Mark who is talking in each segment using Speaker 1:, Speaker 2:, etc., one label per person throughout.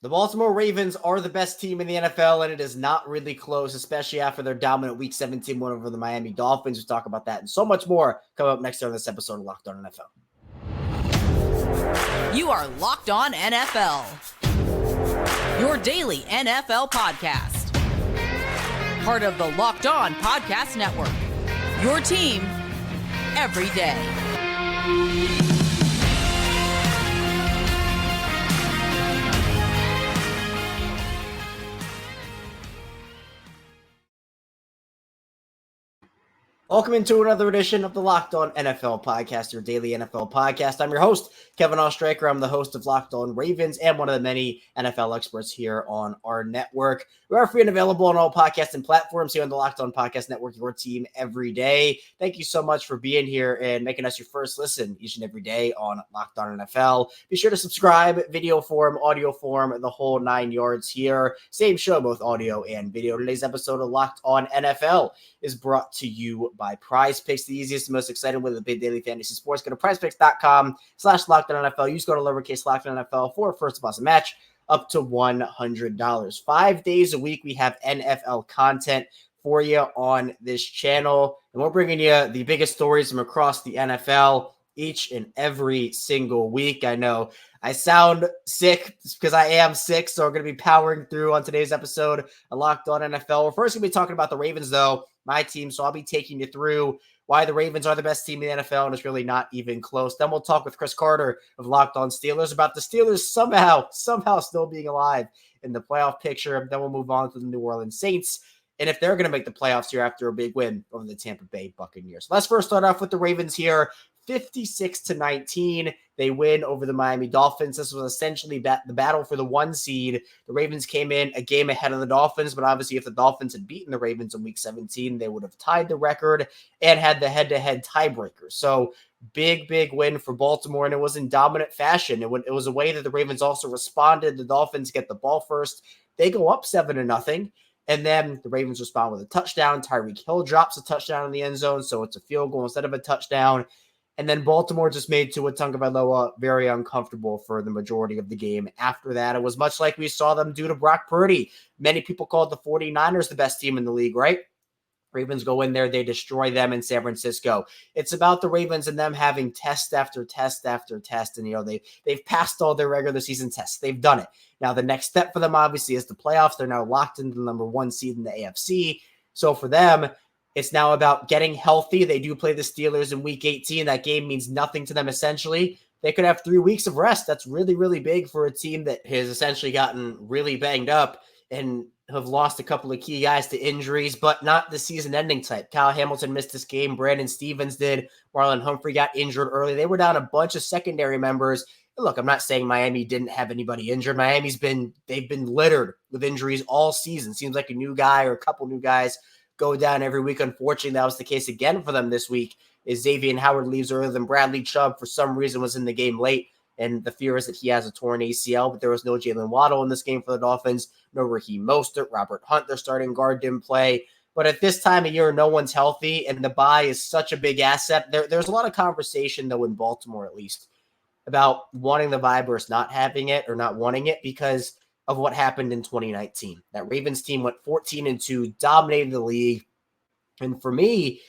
Speaker 1: The Baltimore Ravens are the best team in the NFL, and it is not really close, especially after their dominant Week 17 win over the Miami Dolphins. We'll talk about that and so much more coming up next on this episode of Locked On NFL.
Speaker 2: You are Locked On NFL, your daily NFL podcast. Part of the Locked On Podcast Network, your team every day.
Speaker 1: Welcome into another edition of the Locked On NFL podcast, your daily NFL podcast. I'm your host, Kevin Oestreicher. I'm the host of Locked On Ravens and one of the many NFL experts here on our network. We are free and available on all podcasts and platforms here on the Locked On Podcast Network, your team every day. Thank you so much for being here and making us your first listen each and every day on Locked On NFL. Be sure to subscribe, video form, audio form, the whole 9 yards here. Same show, both audio and video. Today's episode of Locked On NFL is brought to you by PrizePicks, the easiest and most exciting way to bid daily fantasy sports. Go to prizepicks.com/LockedOnNFL. Use code lowercase LockedOnNFL for a first deposit match up to $100. 5 days a week, we have NFL content for you on this channel, and we're bringing you the biggest stories from across the NFL each and every single week. I know I sound sick because I am sick, so we're going to be powering through on today's episode of Locked On NFL. We're first going to be talking about the Ravens, though, my team, so I'll be taking you through why the Ravens are the best team in the NFL, and it's really not even close. Then we'll talk with Chris Carter of Locked On Steelers about the Steelers somehow still being alive in the playoff picture. Then we'll move on to the New Orleans Saints and if they're going to make the playoffs here after a big win over the Tampa Bay Buccaneers. Let's first start off with the Ravens here. 56-19. They win over the Miami Dolphins. This was essentially the battle for the 1 seed. The Ravens came in a game ahead of the Dolphins, but obviously if the Dolphins had beaten the Ravens in Week 17, they would have tied the record and had the head-to-head tiebreaker. So big win for Baltimore, and it was in dominant fashion. It was a way that the Ravens also responded. The Dolphins get the ball first. They go up 7-0. And then the Ravens respond with a touchdown. Tyreek Hill drops a touchdown in the end zone, so it's a field goal instead of a touchdown. And then Baltimore just made Tua Tagovailoa very uncomfortable for the majority of the game. After that, it was much like we saw them do to Brock Purdy. Many people called the 49ers the best team in the league, right? Ravens go in there, they destroy them in San Francisco. It's about the Ravens and them having test after test after test. And, they've passed all their regular season tests. They've done it. Now, the next step for them, obviously, is the playoffs. They're now locked into the number 1 seed in the AFC. So for them, it's now about getting healthy. They do play the Steelers in Week 18. That game means nothing to them, essentially. They could have 3 weeks of rest. That's really big for a team that has essentially gotten really banged up and have lost a couple of key guys to injuries, but not the season-ending type. Kyle Hamilton missed this game. Brandon Stevens did. Marlon Humphrey got injured early. They were down a bunch of secondary members. Look, I'm not saying Miami didn't have anybody injured. They've been littered with injuries all season. Seems like a new guy or a couple new guys go down every week. Unfortunately, that was the case again for them this week. Is Xavier Howard leaves earlier than Bradley Chubb for some reason was in the game late, and the fear is that he has a torn ACL, but there was no Jalen Waddle in this game for the Dolphins, no Raheem Mostert, Robert Hunt, their starting guard, didn't play. But at this time of year, no one's healthy, and the bye is such a big asset. There's a lot of conversation, though, in Baltimore at least, about wanting the bye versus not having it or not wanting it because of what happened in 2019. That Ravens team went 14-2, dominated the league. And for me,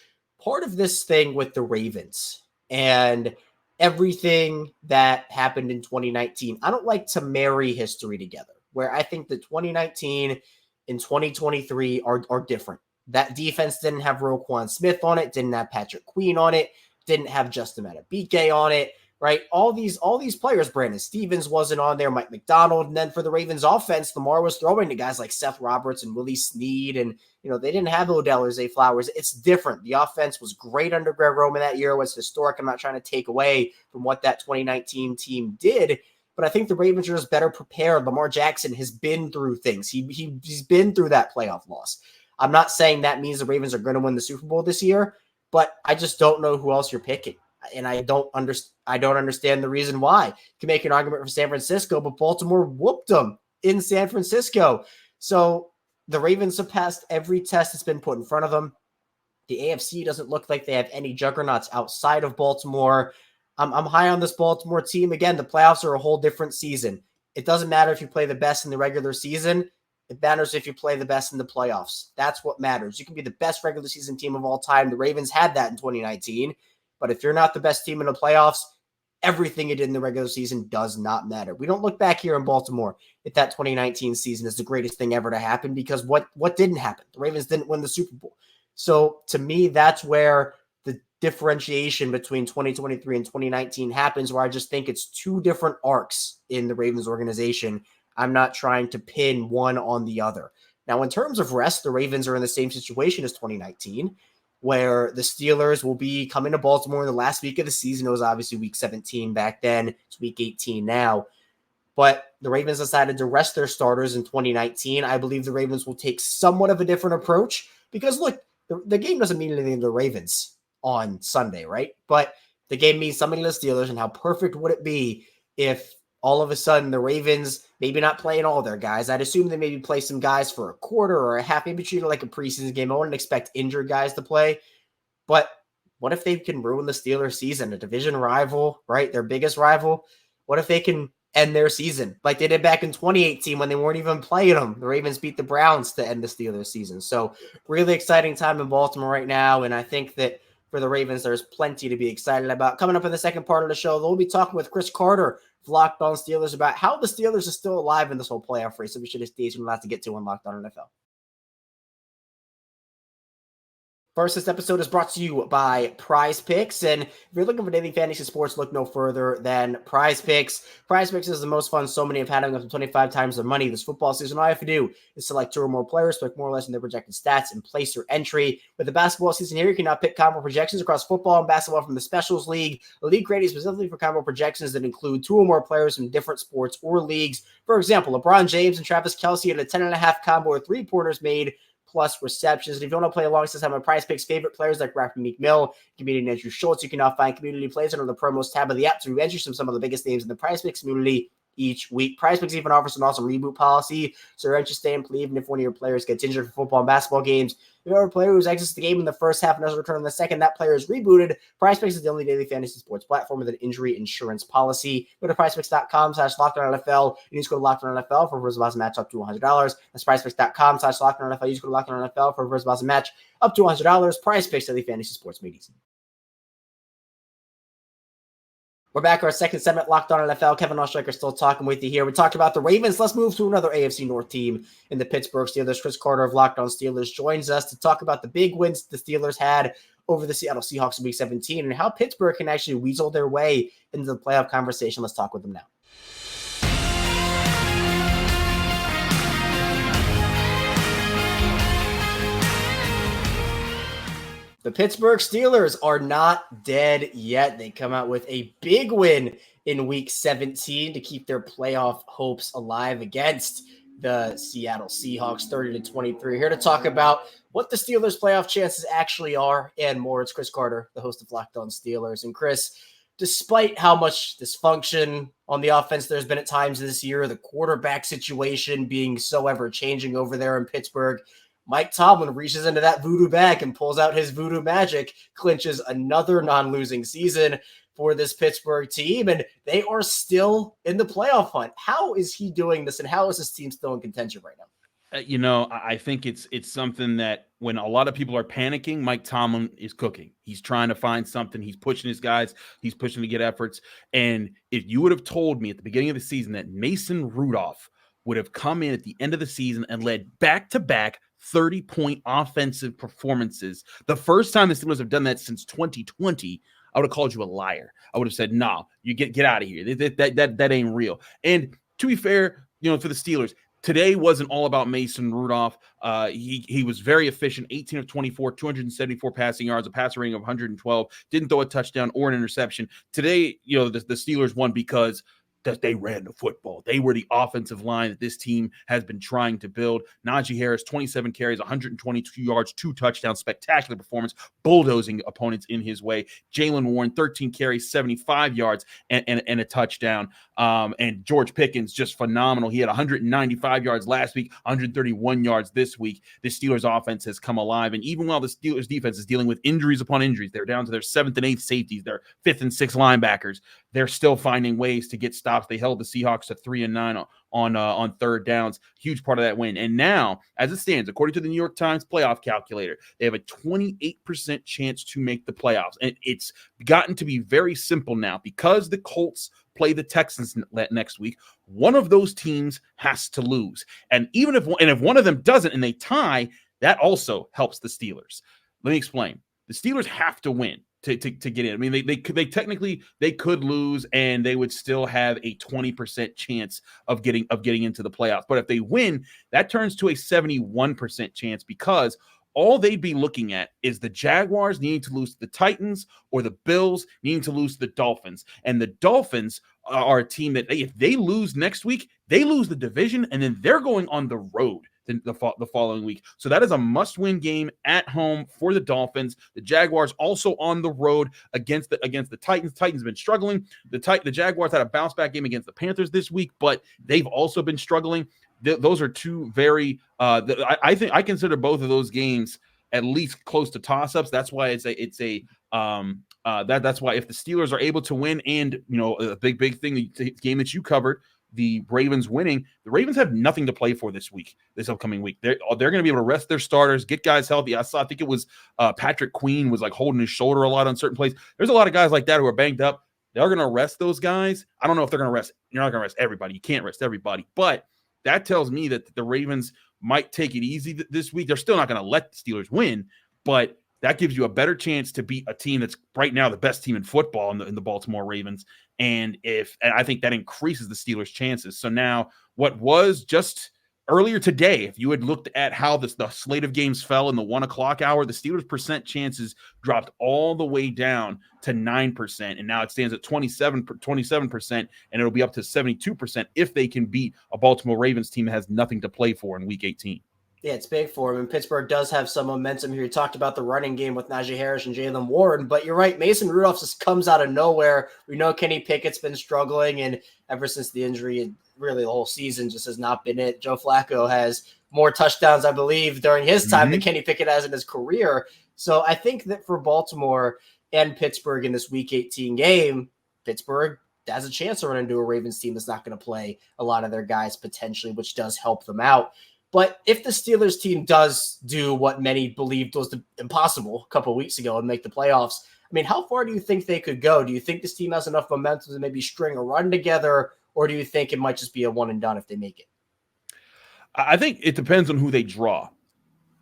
Speaker 1: part of this thing with the Ravens and everything that happened in 2019, I don't like to marry history together, where I think that 2019 and 2023 are different. That defense didn't have Roquan Smith on it, didn't have Patrick Queen on it, didn't have Justin Madubuike on it, right? All these players, Brandon Stevens wasn't on there, Mike McDonald. And then for the Ravens offense, Lamar was throwing to guys like Seth Roberts and Willie Snead. And, they didn't have Odell or Zay Flowers. It's different. The offense was great under Greg Roman that year. It was historic. I'm not trying to take away from what that 2019 team did, but I think the Ravens are just better prepared. Lamar Jackson has been through things. He's been through that playoff loss. I'm not saying that means the Ravens are going to win the Super Bowl this year, but I just don't know who else you're picking. And I don't understand the reason why. You can make an argument for San Francisco, but Baltimore whooped them in San Francisco. So the Ravens have passed every test that's been put in front of them. The AFC doesn't look like they have any juggernauts outside of Baltimore. I'm high on this Baltimore team. Again, the playoffs are a whole different season. It doesn't matter if you play the best in the regular season. It matters if you play the best in the playoffs. That's what matters. You can be the best regular season team of all time. The Ravens had that in 2019. But if you're not the best team in the playoffs, everything you did in the regular season does not matter. We don't look back here in Baltimore at that 2019 season as the greatest thing ever to happen, because what didn't happen? The Ravens didn't win the Super Bowl. So to me, that's where the differentiation between 2023 and 2019 happens, where I just think it's two different arcs in the Ravens organization. I'm not trying to pin one on the other. Now, in terms of rest, the Ravens are in the same situation as 2019, where the Steelers will be coming to Baltimore in the last week of the season. It was obviously week 17 back then. It's week 18 now. But the Ravens decided to rest their starters in 2019. I believe the Ravens will take somewhat of a different approach because, look, the game doesn't mean anything to the Ravens on Sunday, right? But the game means something to the Steelers, and how perfect would it be if all of a sudden the Ravens maybe not playing all their guys. I'd assume they maybe play some guys for a quarter or a half, maybe treat it like a preseason game. I wouldn't expect injured guys to play. But what if they can ruin the Steelers season, a division rival, right? Their biggest rival. What if they can end their season like they did back in 2018 when they weren't even playing them? The Ravens beat the Browns to end the Steelers season. So really exciting time in Baltimore right now. And I think that for the Ravens, there's plenty to be excited about. Coming up in the second part of the show, we'll be talking with Chris Carter of Locked On Steelers about how the Steelers are still alive in this whole playoff race. So we should have stayed tuned. Lots to get to on Locked On NFL. First, this episode is brought to you by PrizePicks, and if you're looking for daily fantasy sports, look no further than PrizePicks. PrizePicks is the most fun so many have had, up to 25 times their money this football season. All you have to do is select two or more players, pick more or less in their projected stats, and place your entry. With the basketball season here, you can now pick combo projections across football and basketball from the Specials League, a league created specifically for combo projections that include two or more players from different sports or leagues. For example, LeBron James and Travis Kelce had a 10.5 combo or three-pointers made plus receptions. And if you want to play along with some of PrizePicks favorite players like Rapper Meek Mill, comedian Andrew Schultz, you can now find community plays under the promos tab of the app to enter some of the biggest names in the PrizePicks community each week. PrizePicks even offers an awesome reboot policy, so your entries stay in play even if one of your players gets injured for football and basketball games. If you have a player who exits the game in the first half and doesn't return in the second, that player is rebooted. PrizePicks is the only daily fantasy sports platform with an injury insurance policy. Go to PrizePicks.com/LockedOnNFL. You use code LockedOnNFL for a first deposit match up to $100. That's PrizePicks.com/LockedOnNFL. Use code LockedOnNFL for a first deposit match up to $100. PrizePicks, daily fantasy sports made easy. We're back, our second segment, Locked On NFL. Kevin Oestreicher still talking with you here. We talked about the Ravens. Let's move to another AFC North team in the Pittsburgh Steelers. Chris Carter of Locked On Steelers joins us to talk about the big wins the Steelers had over the Seattle Seahawks in Week 17 and how Pittsburgh can actually weasel their way into the playoff conversation. Let's talk with them now. The Pittsburgh Steelers are not dead yet. They come out with a big win in Week 17 to keep their playoff hopes alive against the Seattle Seahawks, 30-23. Here to talk about what the Steelers' playoff chances actually are and more. It's Chris Carter, the host of Locked On Steelers. And Chris, despite how much dysfunction on the offense there's been at times this year, the quarterback situation being so ever-changing over there in Pittsburgh, Mike Tomlin reaches into that voodoo bag and pulls out his voodoo magic, clinches another non-losing season for this Pittsburgh team, and they are still in the playoff hunt. How is he doing this, and how is this team still in contention right now?
Speaker 3: I think it's something that when a lot of people are panicking, Mike Tomlin is cooking. He's trying to find something. He's pushing his guys. He's pushing to get efforts. And if you would have told me at the beginning of the season that Mason Rudolph would have come in at the end of the season and led back-to-back 30-point offensive performances, the first time the Steelers have done that since 2020, I would have called you a liar. I would have said, no, you get out of here. That ain't real. And to be fair, for the Steelers, today wasn't all about Mason Rudolph. He was very efficient, 18 of 24, 274 passing yards, a passer rating of 112, didn't throw a touchdown or an interception. Today, the Steelers won because that they ran the football. They were the offensive line that this team has been trying to build. Najee Harris, 27 carries, 122 yards, 2 touchdowns, spectacular performance, bulldozing opponents in his way. Jaylen Warren, 13 carries, 75 yards, and a touchdown. And George Pickens, just phenomenal. He had 195 yards last week, 131 yards this week. The Steelers offense has come alive. And even while the Steelers defense is dealing with injuries upon injuries, they're down to their 7th and 8th safeties, their 5th and 6th linebackers. they're still finding ways to get stops. They held the Seahawks to 3-9 on third downs. Huge part of that win. And now, as it stands, according to the New York Times playoff calculator, they have a 28% chance to make the playoffs. And it's gotten to be very simple now because the Colts play the Texans next week. One of those teams has to lose. And even if one of them doesn't and they tie, that also helps the Steelers. Let me explain. The Steelers have to win to get in. I mean, they could lose and they would still have a 20% chance of getting into the playoffs. But if they win, that turns to a 71% chance because all they'd be looking at is the Jaguars needing to lose to the Titans or the Bills needing to lose to the Dolphins. And the Dolphins are a team that if they lose next week, they lose the division and then they're going on the road the following week. So that is a must-win game at home for the Dolphins. The Jaguars also on the road against the Titans. Titans have been struggling. The Jaguars had a bounce-back game against the Panthers this week, but they've also been struggling. Those are two very I think I consider both of those games at least close to toss-ups. That's why that's why if the Steelers are able to win and a big thing, the game that you covered, the Ravens winning, the Ravens have nothing to play for this upcoming week. They're going to be able to rest their starters, get guys healthy. I think it was Patrick Queen was like holding his shoulder a lot on certain plays. There's a lot of guys like that who are banged up. They're going to rest those guys. I don't know if they're going to rest. You're not going to rest everybody. You can't rest everybody. But that tells me that the Ravens might take it easy this week. They're still not going to let the Steelers win, but that gives you a better chance to beat a team that's right now the best team in football in the Baltimore Ravens. And I think that increases the Steelers' chances. So now what was just earlier today, if you had looked at how the slate of games fell in the 1 o'clock hour, the Steelers' percent chances dropped all the way down to 9%. And now it stands at 27%, and it'll be up to 72% if they can beat a Baltimore Ravens team that has nothing to play for in Week 18.
Speaker 1: Yeah, it's big for him. And Pittsburgh does have some momentum here. You talked about the running game with Najee Harris and Jalen Warren, but you're right. Mason Rudolph just comes out of nowhere. We know Kenny Pickett's been struggling, and ever since the injury, and really the whole season just has not been it. Joe Flacco has more touchdowns, I believe, during his time than Kenny Pickett has in his career. So I think that for Baltimore and Pittsburgh in this Week 18 game, Pittsburgh has a chance to run into a Ravens team that's not going to play a lot of their guys potentially, which does help them out. But if the Steelers team does do what many believed was impossible a couple of weeks ago and make the playoffs, I mean, how far do you think they could go? Do you think this team has enough momentum to maybe string a run together, or do you think it might just be a one and done if they make it?
Speaker 3: I think it depends on who they draw.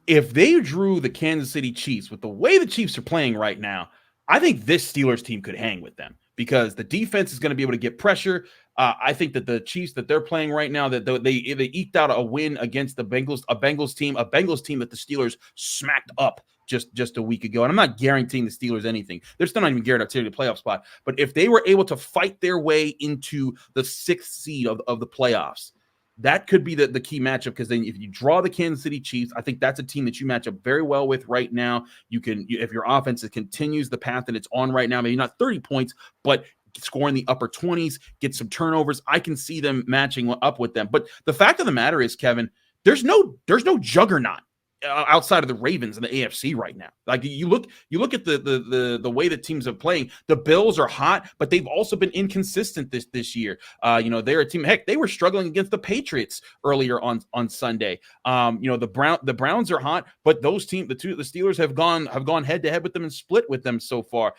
Speaker 3: If they drew the Kansas City Chiefs with the way the Chiefs are playing right now, I think this Steelers team could hang with them because the defense is going to be able to get pressure. I think that the Chiefs that they're playing right now, that they eked out a win against the Bengals, a Bengals team that the Steelers smacked up just a week ago. And I'm not guaranteeing the Steelers anything. They're still not even guaranteed a playoff spot. But if they were able to fight their way into the 6th seed of the playoffs, that could be the key matchup, because then if you draw the Kansas City Chiefs, I think that's a team that you match up very well with right now. If your offense continues the path that it's on right now, maybe not 30 points, but score in the upper 20s, get some turnovers, I can see them matching up with them. But the fact of the matter is, Kevin, there's no juggernaut outside of the Ravens and the AFC right now. Like you look at the way the teams are playing. The Bills are hot, but they've also been inconsistent this year. They're a team. Heck, they were struggling against the Patriots earlier on Sunday. The Browns are hot, but the Steelers have gone head to head with them and split with them so far.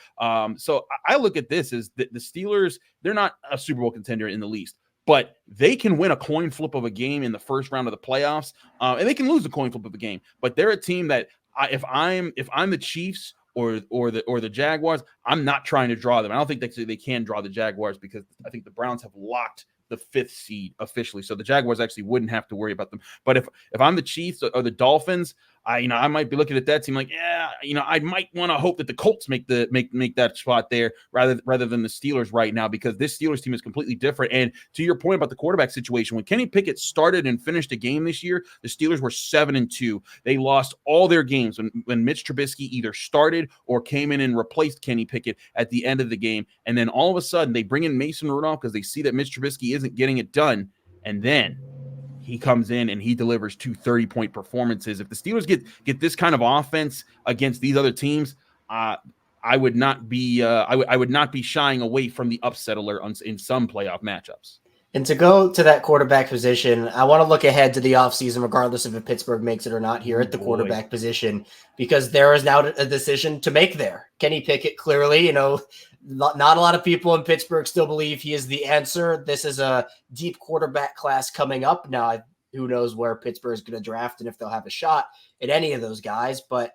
Speaker 3: So I look at this as the Steelers. They're not a Super Bowl contender in the least, but they can win a coin flip of a game in the first round of the playoffs, and they can lose a coin flip of a game. But they're a team that if I'm the Chiefs or the Jaguars, I'm not trying to draw them. I don't think they can draw the Jaguars because I think the Browns have locked the 5th seed officially, so the Jaguars actually wouldn't have to worry about them. But if I'm the Chiefs or the Dolphins, I might be looking at that team like, I might want to hope that the Colts make that spot there rather than the Steelers right now, because this Steelers team is completely different. And to your point about the quarterback situation, when Kenny Pickett started and finished a game this year, the Steelers were 7-2. They lost all their games when Mitch Trubisky either started or came in and replaced Kenny Pickett at the end of the game. And then all of a sudden they bring in Mason Rudolph because they see that Mitch Trubisky isn't getting it done. And then he comes in and he delivers 2 30-point performances. If the Steelers get this kind of offense against these other teams, I would not be I would not be shying away from the upset alert in some playoff matchups.
Speaker 1: And to go to that quarterback position, I want to look ahead to the offseason, regardless of if Pittsburgh makes it or not here at the quarterback position, because there is now a decision to make there. Kenny Pickett, clearly, not a lot of people in Pittsburgh still believe he is the answer. This is a deep quarterback class coming up. Now, who knows where Pittsburgh is going to draft and if they'll have a shot at any of those guys, but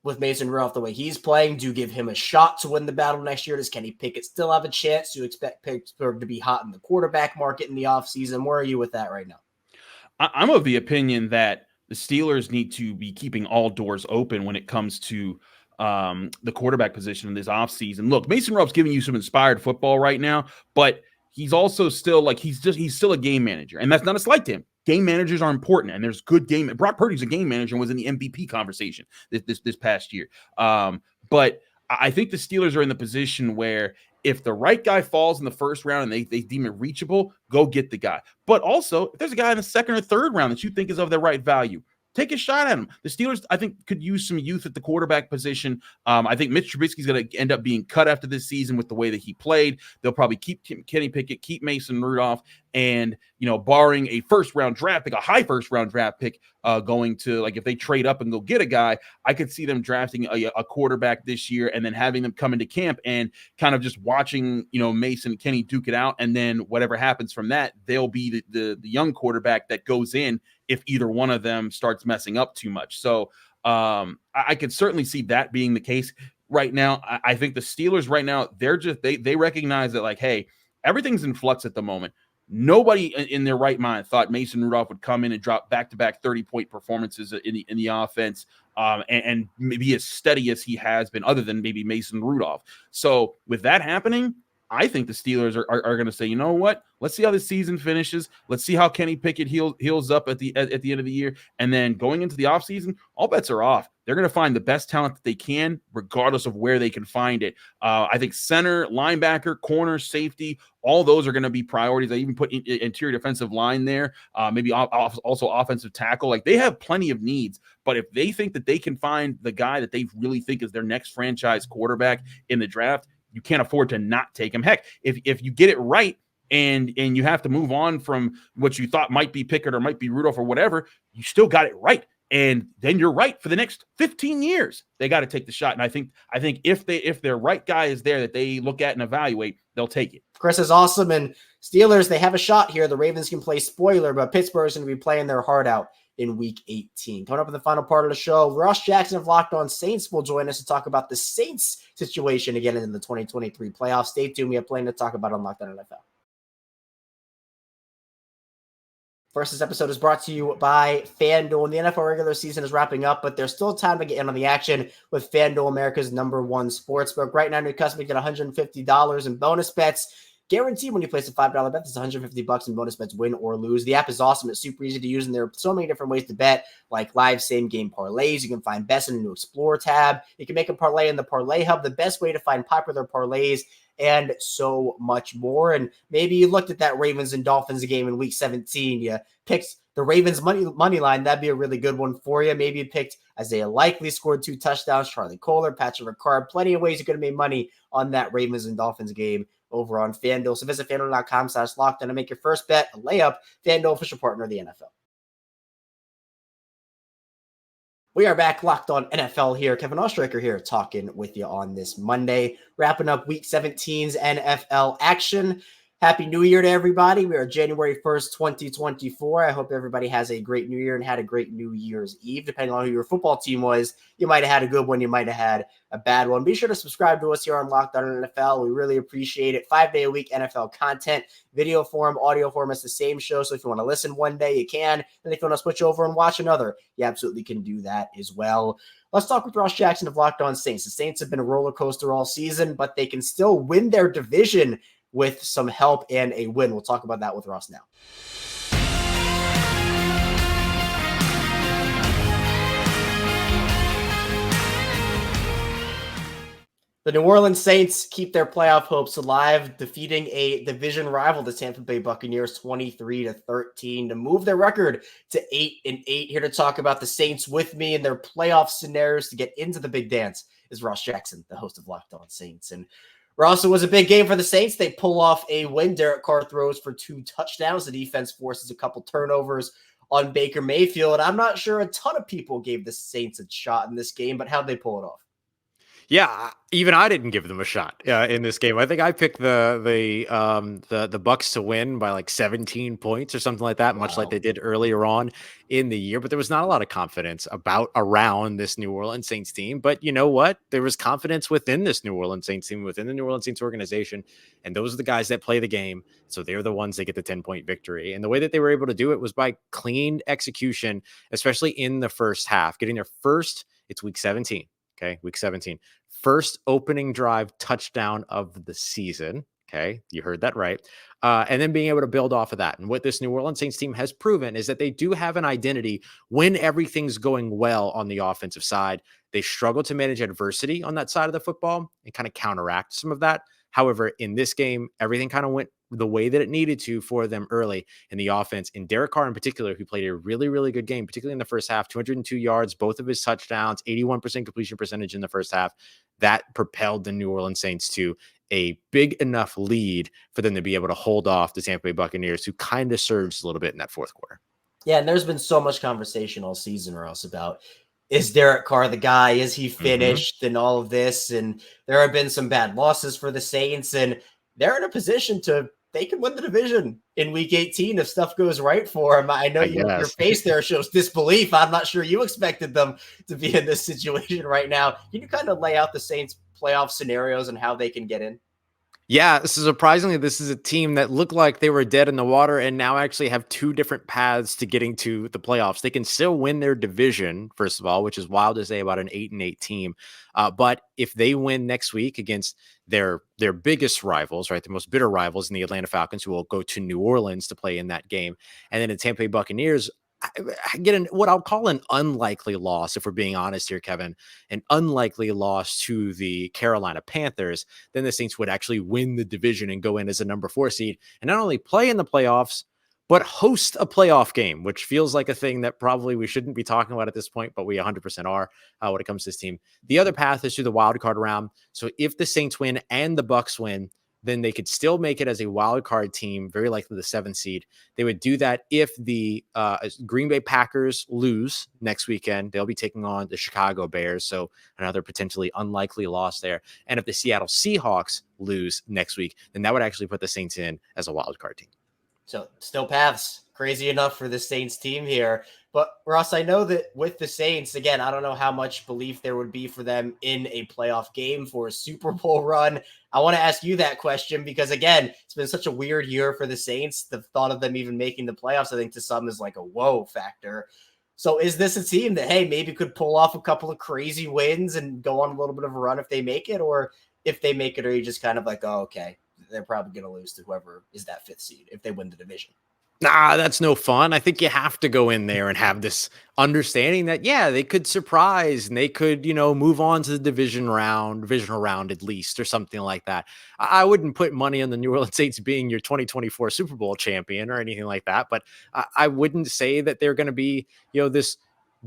Speaker 1: with Mason Rudolph the way he's playing, do you give him a shot to win the battle next year? Does Kenny Pickett still have a chance? Do you expect Pittsburgh to be hot in the quarterback market in the offseason? Where are you with that right now?
Speaker 3: I'm of the opinion that the Steelers need to be keeping all doors open when it comes to the quarterback position in this offseason. Look, Mason Rudolph's giving you some inspired football right now, but he's also still he's still a game manager, and that's not a slight to him. Game managers are important, and there's good game. Brock Purdy's a game manager and was in the MVP conversation this past year. But I think the Steelers are in the position where if the right guy falls in the first round and they deem it reachable, go get the guy. But also, if there's a guy in the second or third round that you think is of the right value, take a shot at him. The Steelers, I think, could use some youth at the quarterback position. I think Mitch Trubisky's going to end up being cut after this season with the way that he played. They'll probably keep Kenny Pickett, keep Mason Rudolph, and barring a first-round draft pick, a high first-round draft pick, going to if they trade up and go get a guy, I could see them drafting a quarterback this year and then having them come into camp and kind of just watching Mason Kenny duke it out, and then whatever happens from that, they'll be the young quarterback that goes in if either one of them starts messing up too much. So I could certainly see that being the case right now. I think the Steelers right now, they recognize that hey, everything's in flux at the moment. Nobody in their right mind thought Mason Rudolph would come in and drop back-to-back 30-point performances in the offense and be as steady as he has been, other than maybe Mason Rudolph. So with that happening, I think the Steelers are going to say, you know what? Let's see how the season finishes. Let's see how Kenny Pickett heals up at the end of the year. And then going into the offseason, all bets are off. They're going to find the best talent that they can, regardless of where they can find it. I think center, linebacker, corner, safety, all those are going to be priorities. I even put interior defensive line there, maybe also offensive tackle. They have plenty of needs. But if they think that they can find the guy that they really think is their next franchise quarterback in the draft, you can't afford to not take him. Heck, if you get it right and you have to move on from what you thought might be Pickett or might be Rudolph or whatever, you still got it right. And then you're right for the next 15 years. They got to take the shot. And I think if their right guy is there that they look at and evaluate, they'll take it.
Speaker 1: Chris is awesome. And Steelers, they have a shot here. The Ravens can play spoiler, but Pittsburgh is going to be playing their heart out in week 18. Coming up in the final part of the show, Ross Jackson of Locked On Saints will join us to talk about the Saints situation again in the 2023 playoffs. Stay tuned. We have plenty to talk about on Locked On NFL. First, this episode is brought to you by FanDuel. The NFL regular season is wrapping up, but there's still time to get in on the action with FanDuel, America's #1 sportsbook. Right now, new customers get $150 in bonus bets. Guaranteed when you place a $5 bet, that's $150 in bonus bets, win or lose. The app is awesome. It's super easy to use, and there are so many different ways to bet, like live same-game parlays. You can find best in the new Explore tab. You can make a parlay in the Parlay Hub, the best way to find popular parlays, and so much more. And maybe you looked at that Ravens and Dolphins game in week 17. You picked the Ravens money line. That'd be a really good one for you. Maybe you picked Isaiah Likely scored 2 touchdowns, Charlie Kohler, Patrick Ricard. Plenty of ways you could have made money on that Ravens and Dolphins game over on FanDuel. So visit FanDuel.com/locked and make your first bet a layup. FanDuel, official partner of the NFL. We are back, Locked On NFL here. Kevin Oestreicher here talking with you on this Monday, wrapping up Week 17's NFL action. Happy New Year to everybody. We are January 1st, 2024. I hope everybody has a great New Year and had a great New Year's Eve. Depending on who your football team was, you might have had a good one. You might have had a bad one. Be sure to subscribe to us here on Locked On NFL. We really appreciate it. 5-day-a-week NFL content, video form, audio form. It's the same show. So if you want to listen one day, you can. And if you want to switch over and watch another, you absolutely can do that as well. Let's talk with Ross Jackson of Locked On Saints. The Saints have been a roller coaster all season, but they can still win their division with some help and a win. We'll talk about that with Ross now. The New Orleans Saints keep their playoff hopes alive, defeating a division rival, the Tampa Bay Buccaneers, 23-13, to move their record to 8-8. Here to talk about the Saints with me and their playoff scenarios to get into the big dance is Ross Jackson, the host of Locked On Saints. And Ross, it was a big game for the Saints. They pull off a win. Derek Carr throws for 2 touchdowns. The defense forces a couple turnovers on Baker Mayfield. I'm not sure a ton of people gave the Saints a shot in this game, but how'd they pull it off?
Speaker 4: Yeah, even I didn't give them a shot in this game. I think I picked the Bucks to win by like 17 points or something like that, much like they did earlier on in the year. But there was not a lot of confidence around this New Orleans Saints team. But you know what? There was confidence within this New Orleans Saints team, within the New Orleans Saints organization, and those are the guys that play the game. So they're the ones that get the 10-point victory. And the way that they were able to do it was by clean execution, especially in the first half, getting their first. It's week 17. Okay, week 17. First opening drive touchdown of the season. Okay, you heard that right. And then being able to build off of that. And what this New Orleans Saints team has proven is that they do have an identity when everything's going well on the offensive side. They struggle to manage adversity on that side of the football and kind of counteract some of that. However, in this game, everything kind of went the way that it needed to for them early in the offense. And Derek Carr in particular, who played a really, really good game, particularly in the first half, 202 yards, both of his touchdowns, 81% completion percentage in the first half. That propelled the New Orleans Saints to a big enough lead for them to be able to hold off the Tampa Bay Buccaneers, who kind of surged a little bit in that fourth quarter.
Speaker 1: Yeah, and there's been so much conversation all season, Ross, about is Derek Carr the guy? Is he finished and all of this? And there have been some bad losses for the Saints, and they're in a position they can win the division in week 18 if stuff goes right for them. I know your face there shows disbelief. I'm not sure you expected them to be in this situation right now. Can you kind of lay out the Saints playoff scenarios and how they can get in?
Speaker 4: Yeah, so surprisingly, this is a team that looked like they were dead in the water and now actually have 2 different paths to getting to the playoffs. They can still win their division, first of all, which is wild to say about an 8-8 team. But if they win next week against their biggest rivals, right, the most bitter rivals in the Atlanta Falcons, who will go to New Orleans to play in that game, and then the Tampa Bay Buccaneers, I get what I'll call an unlikely loss, if we're being honest here, Kevin, an unlikely loss to the Carolina Panthers, then the Saints would actually win the division and go in as a number 4 seed and not only play in the playoffs, but host a playoff game, which feels like a thing that probably we shouldn't be talking about at this point, but we 100% are when it comes to this team. The other path is through the wild card round. So if the Saints win and the Bucks win, then they could still make it as a wild card team, very likely the 7th seed. They would do that if the Green Bay Packers lose next weekend. They'll be taking on the Chicago Bears, so another potentially unlikely loss there. And if the Seattle Seahawks lose next week, then that would actually put the Saints in as a wild card team.
Speaker 1: So still paths. Crazy enough for the Saints team here. But Ross, I know that with the Saints, again, I don't know how much belief there would be for them in a playoff game for a Super Bowl run. I want to ask you that question because, again, it's been such a weird year for the Saints. The thought of them even making the playoffs, I think to some is like a whoa factor. So is this a team that, hey, maybe could pull off a couple of crazy wins and go on a little bit of a run if they make it? Or if they make it, are you just kind of like, oh, okay, they're probably going to lose to whoever is that 5th seed if they win the division?
Speaker 4: Nah, that's no fun. I think you have to go in there and have this understanding that, yeah, they could surprise and they could, move on to the divisional round at least, or something like that. I wouldn't put money on the New Orleans Saints being your 2024 Super Bowl champion or anything like that. But I wouldn't say that they're going to be, this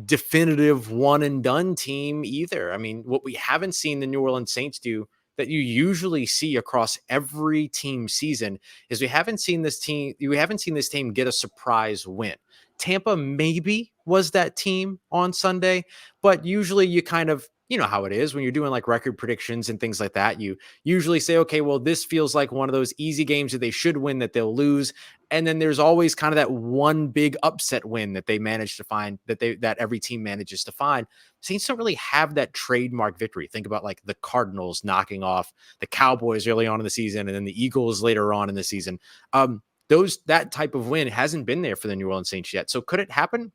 Speaker 4: definitive one and done team either. I mean, what we haven't seen the New Orleans Saints do that you usually see across every team season is we haven't seen this team get a surprise win. Tampa maybe was that team on Sunday, but usually you kind of, you know how it is when you're doing like record predictions and things like that. You usually say, okay, well, this feels like one of those easy games that they should win, that they'll lose. And then there's always kind of that one big upset win that they manage to find, that every team manages to find. Saints don't really have that trademark victory. Think about like the Cardinals knocking off the Cowboys early on in the season and then the Eagles later on in the season. That type of win hasn't been there for the New Orleans Saints yet. So could it happen?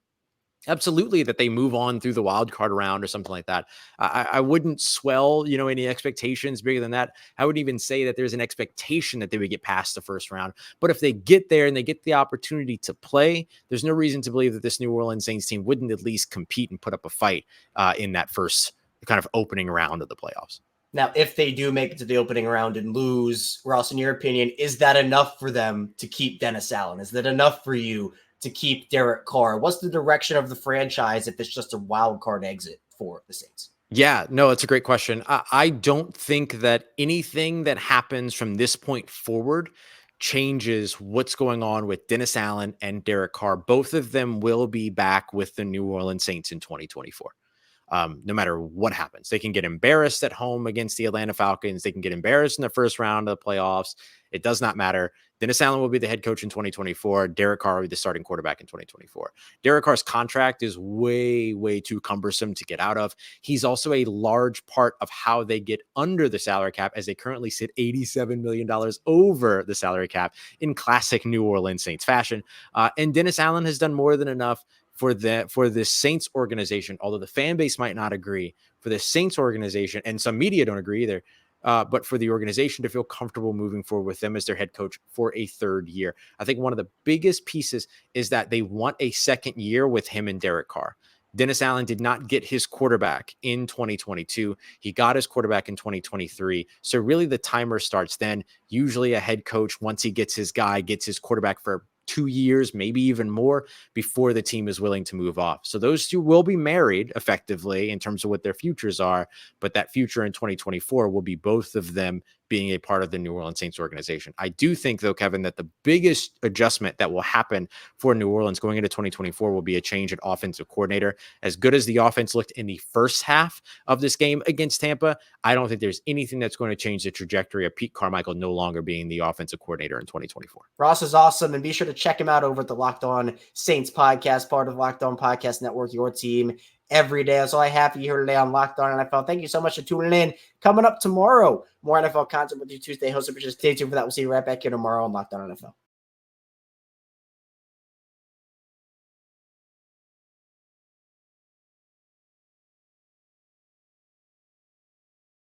Speaker 4: Absolutely, that they move on through the wild card round or something like that. I wouldn't swell, any expectations bigger than that. I wouldn't even say that there's an expectation that they would get past the first round. But if they get there and they get the opportunity to play, there's no reason to believe that this New Orleans Saints team wouldn't at least compete and put up a fight in that first kind of opening round of the playoffs.
Speaker 1: Now, if they do make it to the opening round and lose, Ross, in your opinion, is that enough for them to keep Dennis Allen? Is that enough for you to keep Derek Carr? What's the direction of the franchise if it's just a wild card exit for the Saints?
Speaker 4: Yeah, no, it's a great question. I don't think that anything that happens from this point forward changes what's going on with Dennis Allen and Derek Carr. Both of them will be back with the New Orleans Saints in 2024. No matter what happens, they can get embarrassed at home against the Atlanta Falcons. They can get embarrassed in the first round of the playoffs. It does not matter. Dennis Allen will be the head coach in 2024. Derek Carr will be the starting quarterback in 2024. Derek Carr's contract is way, way too cumbersome to get out of. He's also a large part of how they get under the salary cap, as they currently sit $87 million over the salary cap in classic New Orleans Saints fashion. And Dennis Allen has done more than enough for the Saints organization, although the fan base might not agree, for the Saints organization, and some media don't agree either, but for the organization to feel comfortable moving forward with them as their head coach for a third year. I think one of the biggest pieces is that they want a second year with him and Derek Carr. Dennis Allen did not get his quarterback in 2022. He got his quarterback in 2023. So really the timer starts then. Usually a head coach, once he gets his guy, gets his quarterback for 2 years, maybe even more, before the team is willing to move off. So those two will be married effectively in terms of what their futures are, but that future in 2024 will be both of them being a part of the New Orleans Saints organization. I do think, though, Kevin, that the biggest adjustment that will happen for New Orleans going into 2024 will be a change at offensive coordinator. As good as the offense looked in the first half of this game against Tampa, I don't think there's anything that's going to change the trajectory of Pete Carmichael no longer being the offensive coordinator in 2024.
Speaker 1: Ross is awesome, and be sure to check him out over at the Locked On Saints podcast, part of Locked On Podcast Network, your team every day. That's all I have for you here today on Locked On NFL. Thank you so much for tuning in. Coming up tomorrow, more NFL content with you Tuesday. Host of stay tuned for that. We'll see you right back here tomorrow on Locked On NFL.